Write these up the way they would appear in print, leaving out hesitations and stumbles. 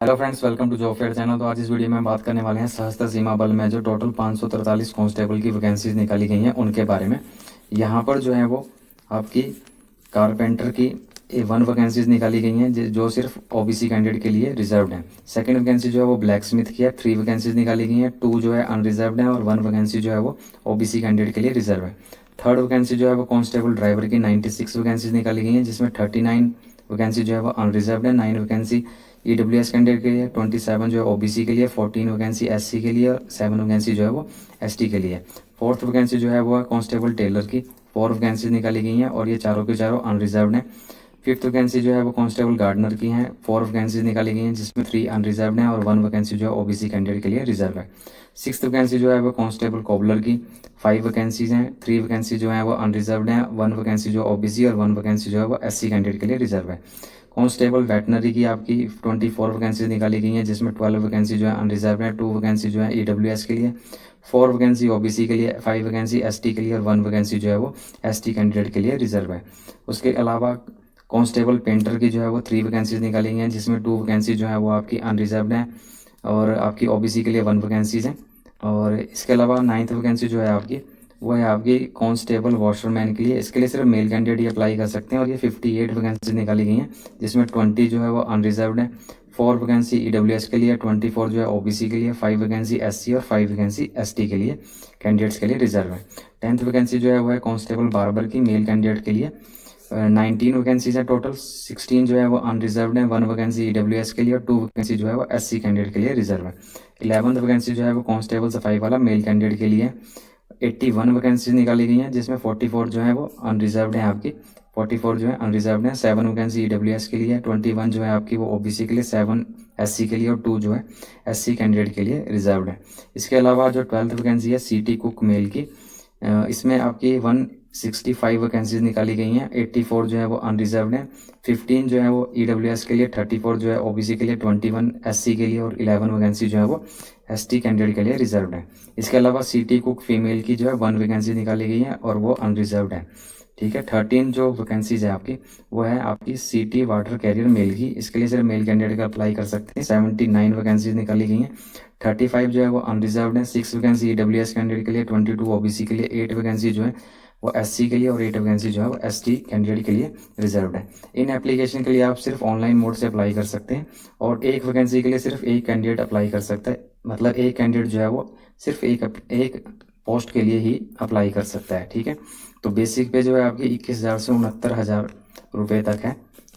Hello friends, welcome to job fair channel. तो आज इस वीडियो में हम बात करने वाले हैं सशस्त्र सीमा बल में जो टोटल 543 कांस्टेबल की वैकेंसीज निकाली गई हैं उनके बारे में। यहाँ पर जो है वो आपकी कारपेंटर की 1 वैकेंसीज निकाली गई हैं जो सिर्फ ओबीसी कैंडिडेट के लिए रिजर्व्ड हैं। सेकंड वैकेंसी जो है वो ब्लैक स्मिथ की है, 3 वैकेंसीज निकाली गई हैं, 2 जो है अनरिजर्व्ड है और 1 वैकेंसी जो है वो ओबीसी कैंडिडेट के लिए रिजर्व है। थर्ड वैकेंसी जो है वो कांस्टेबल ड्राइवर की 96 वैकेंसीज निकाली गई हैं, जिसमें 39 वैकेंसी जो है वो अनरिजर्व्ड है, 9 वैकेंसी ईडब्ल्यूएस कैंडिडेट के लिए, 27 जो है ओबीसी के लिए, 14 वैकेंसी एससी के लिए और 7 वैकेंसी जो है वो एसटी के लिए। फोर्थ वैकेंसी जो है वो है कांस्टेबल टेलर की, 4 वैकेंसी निकाली गई हैं और ये चारों के चारों अनरिजर्व्ड हैं। फिफ्थ वैकेंसी जो है वो कांस्टेबल गार्डनर की हैं, 4 वैकेंसी निकाली गई हैं जिसमें 3 अनरिजर्व्ड हैं और 1 वैकेंसी जो है ओबीसी कैंडिडेट के लिए रिजर्व है। सिक्स्थ वैकेंसी जो है वो कांस्टेबल कोबलर की, 5 वैकेंसीज हैं, 3 वैकेंसी जो है वो अनरिजर्व्ड हैं, 1 वैकेंसी जो ओबीसी और 1 वैकेंसी जो है वो एससी कैंडिडेट के लिए रिजर्व है। कांस्टेबल वेटनरी की आपकी 24 वैकेंसी निकाली गई हैं जिसमें 12 वैकेंसी जो है अनरिजर्व है, 2 वैकेंसी जो है ईडब्ल्यूएस के लिए, 4 वैकेंसी ओबीसी के लिए, 5 वैकेंसी एसटी के लिए और 1 वैकेंसी जो है वो एसटी कैंडिडेट के लिए रिजर्व है। उसके अलावा कांस्टेबल पेंटर की जो है वो 3 वैकेंसीज निकाली गई हैं जिसमें 2 वैकेंसी जो है वो आपकी अनरिजर्व्ड हैं और आपकी ओबीसी के लिए 1 वैकेंसीज हैं। और इसके अलावा 9th वैकेंसी जो है आपकी वो है आपकी कांस्टेबल वॉशरमैन के लिए। इसके लिए सिर्फ मेल कैंडिडेट ही अप्लाई कर सकते हैं और ये 58 वैकेंसी निकाली गई हैं जिसमें 20 जो है वो अनरिजर्व्ड है, 4 वैकेंसी ईडब्ल्यूएस के लिए, 24 जो है ओबीसी के लिए, 5 वैकेंसी एससी और 5 वैकेंसी एसटी के लिए कैंडिडेट्स के लिए रिजर्व है। 10th वैकेंसी जो है वो है कांस्टेबल बार्बर की, मेल कैंडिडेट के लिए। 19 वैकेंसीज है टोटल, 16 जो है वो अनरिजर्व्ड है, 1 वैकेंसी ईडब्ल्यूएस के लिए और 2 वैकेंसी जो है वो एससी कैंडिडेट के लिए रिजर्व है। 11th वैकेंसी जो है वो कांस्टेबल सफाई वाला मेल कैंडिडेट के लिए। 81 वैकेंसी निकाली गई हैं जिसमें 44 जो है वो अनरिजर्व्ड है आपकी, 44 जो है अनरिजर्व्ड है, 7 वैकेंसी ईडब्ल्यूएस के लिए, 21 जो है आपकी वो ओबीसी के लिए, 7 एससी के लिए और 2 जो है एससी कैंडिडेट के लिए रिजर्व्ड है। इसके अलावा जो 12th वैकेंसी है सिटी कुक मेल की, इसमें आपकी 165 वैकेंसीज निकाली गई हैं, 84 जो है वो अनरिजर्व्ड है, 15 जो है वो ईडब्ल्यूएस के लिए, 34 जो है ओबीसी के लिए, 21 एससी के लिए और 11 वैकेंसी जो है वो एसटी कैंडिडेट के लिए रिजर्व्ड है। इसके अलावा सिटी कुक फीमेल की जो है 1 वैकेंसी निकाली गई है और वो अनरिजर्व्ड है। ठीक है, 13 जो वैकेंसीज है आपकी वो है आपकी सिटी वाटर कैरियर मेल की। इसके लिए सिर्फ मेल कैंडिडेट का अप्लाई कर सकते हैं। 79 वैकेंसीज निकाली गई हैं, 35 जो है वो अनरिजर्व्ड है, 6 वैकेंसी ईडब्ल्यूएस कैंडिडेट के लिए, 22 ओबीसी के लिए, 8 वैकेंसी जो है वो एससी के लिए और 8 वैकेंसी जो है वो एसटी कैंडिडेट के लिए रिजर्व्ड है। इन एप्लीकेशन के लिए आप सिर्फ ऑनलाइन मोड से अप्लाई कर सकते हैं और एक वैकेंसी के लिए सिर्फ एक कैंडिडेट अप्लाई कर सकता है। मतलब एक कैंडिडेट जो है वो सिर्फ एक पोस्ट के लिए ही अप्लाई कर सकता है। ठीक है, तो बेसिक पे जो है आपकी 21,000 से 69,000 रुपये तक है।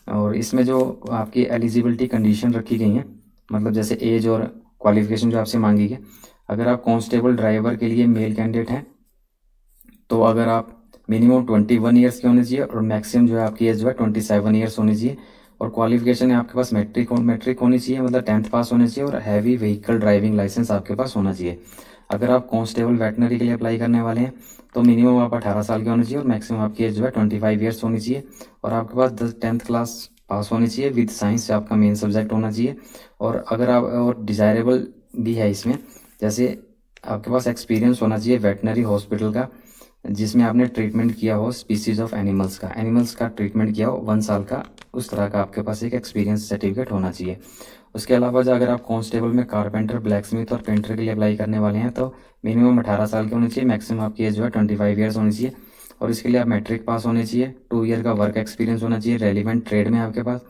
और इसमें जो आपकी एलिजिबिलिटी कंडीशन रखी गई है, मतलब जैसे एज और क्वालिफिकेशन जो आपसे मांगी गई, अगर आप कांस्टेबल ड्राइवर के लिए मेल कैंडिडेट हैं तो अगर आप मिनिमम 21 ईयर्स के होने चाहिए और मैक्सिमम जो है आपकी एज जो है 27 ईयर्स होनी चाहिए। और क्वालिफिकेशन है आपके पास मैट्रिक होनी चाहिए, मतलब 10th पास होनी चाहिए और हैवी व्हीकल ड्राइविंग लाइसेंस आपके पास होना चाहिए। अगर आप कांस्टेबल वेटनरी के लिए अप्लाई करने वाले हैं तो मिनिमम आप 18 साल के होने चाहिए और मैक्सिमम आपकी एज जो है 25 ईयर्स होनी चाहिए। और आपके पास 10th क्लास पास होनी चाहिए, विद साइंस से आपका मेन सब्जेक्ट होना चाहिए। और अगर आप और डिज़ायरेबल भी है इसमें, जैसे आपके पास एक्सपीरियंस होना चाहिए वेटनरी हॉस्पिटल का जिसमें आपने ट्रीटमेंट किया हो स्पीसीज ऑफ एनिमल्स का ट्रीटमेंट किया हो 1 साल का, उस तरह का आपके पास एक एक्सपीरियंस सर्टिफिकेट होना चाहिए। उसके अलावा जो अगर आप कांस्टेबल में कारपेंटर, ब्लैक स्मिथ और पेंटर के लिए अप्लाई करने वाले हैं तो मिनिमम 18 साल के होने चाहिए, मैक्सिमम आपकी एज जो है 25 ईयर्स होनी चाहिए। और इसके लिए आप मैट्रिक पास होने चाहिए, 2 ईयर का वर्क एक्सपीरियंस होना चाहिए रेलिवेंट ट्रेड में आपके पास,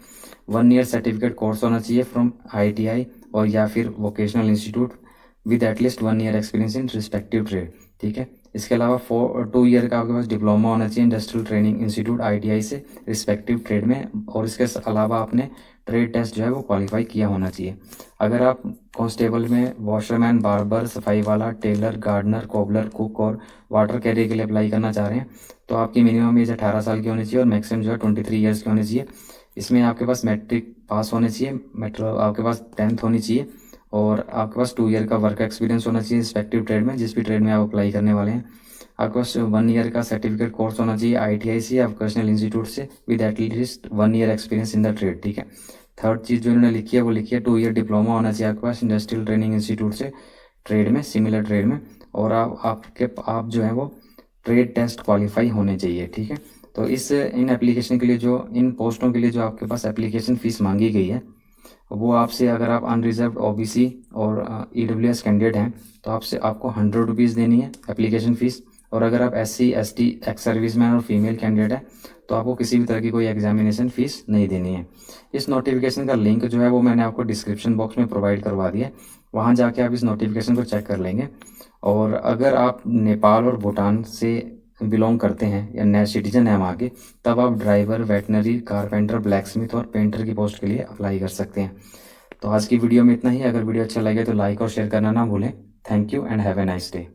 1 ईयर सर्टिफिकेट कोर्स होना चाहिए फ्रॉम ITI और या फिर vocational institute with at least 1 year experience in respective trade. ठीक है, इसके अलावा 2 ईयर का आपके पास डिप्लोमा होना चाहिए इंडस्ट्रियल ट्रेनिंग इंस्टीट्यूट ITI से रिस्पेक्टिव ट्रेड में। और इसके अलावा आपने ट्रेड टेस्ट जो है वो क्वालिफाई किया होना चाहिए। अगर आप कांस्टेबल में वॉशरमैन, बार्बर, सफाई वाला, टेलर, गार्डनर, कोबलर, कुक और वाटर कैरियर के लिए अप्लाई करना चाह रहे हैं तो आपकी मिनिमम एज 18 साल की होनी चाहिए और मैक्सिमम जो है 23 ईयर्स की होनी चाहिए। इसमें आपके पास मैट्रिक पास होने चाहिए, मतलब आपके पास 10th होनी चाहिए और आपके पास 2 ईयर का वर्क एक्सपीरियंस होना चाहिए रिस्पेक्टिव ट्रेड में, जिस भी ट्रेड में आप अप्लाई करने वाले हैं। आपके पास 1 ईयर का सर्टिफिकेट कोर्स होना चाहिए ITI से या वोकेशनल इंस्टीट्यूट से with at least 1 year experience in the trade. ठीक है, थर्ड चीज़ जो इन्होंने लिखी है वो लिखी है 2 ईयर डिप्लोमा होना चाहिए आपके पास इंडस्ट्रियल ट्रेनिंग इंस्टीट्यूट से ट्रेड में, सिमिलर ट्रेड में। और आप जो है वो ट्रेड टेस्ट क्वालिफाई होने चाहिए। ठीक है, तो इन एप्लीकेशन के लिए इन पोस्टों के लिए जो आपके पास एप्लीकेशन फ़ीस मांगी गई है वो आपसे, अगर आप अनरिजर्व्ड ओबीसी और ईडब्ल्यूएस कैंडिडेट हैं तो आपको 100 रुपीज़ देनी है एप्लीकेशन फ़ीस। और अगर आप SC ST एक्स सर्विसमैन और फीमेल कैंडिडेट है तो आपको किसी भी तरह की कोई एग्जामिनेशन फ़ीस नहीं देनी है। इस नोटिफिकेशन का लिंक जो है वो मैंने आपको डिस्क्रिप्शन बॉक्स में प्रोवाइड करवा दिया है, वहाँ जाके आप इस नोटिफिकेशन को चेक कर लेंगे। और अगर आप नेपाल और भूटान से बिलोंग करते हैं या नए सिटीजन हैं वहाँ के, तब आप ड्राइवर, वेटनरी, कारपेंटर, ब्लैकस्मिथ और पेंटर की पोस्ट के लिए अप्लाई कर सकते हैं। तो आज की वीडियो में इतना ही। अगर वीडियो अच्छा लगे तो लाइक और शेयर करना ना भूलें। Thank you and have a nice day.